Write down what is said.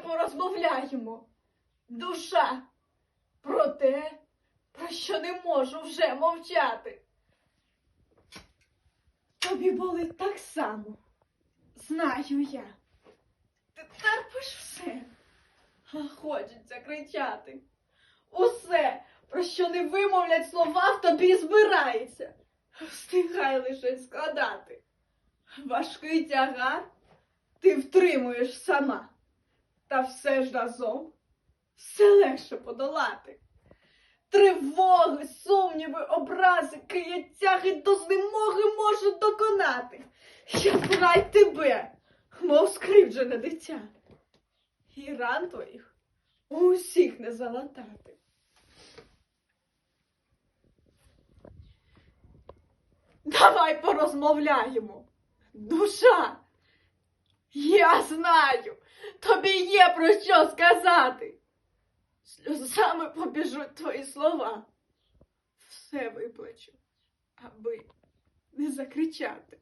порозмовляємо. Душа, про те, про що не можу вже мовчати. Тобі болить так само, знаю я. Ти терпиш все, а хочеться кричати. Усе, про що не вимовлять слова, в тобі збирається. Встигай лише складати. Важкий тягар ти втримуєш сама. Та все ж разом все легше подолати. Тривоги, сумніви, образи, кияттяги до знемоги можуть доконати. Я край тебе, мов скривджене дитя. І ран твоїх усіх не залатати. Давай порозмовляємо. Душа, я знаю, тобі є про що сказати. Сльозами побіжуть твої слова. Все виплачу, аби не закричати.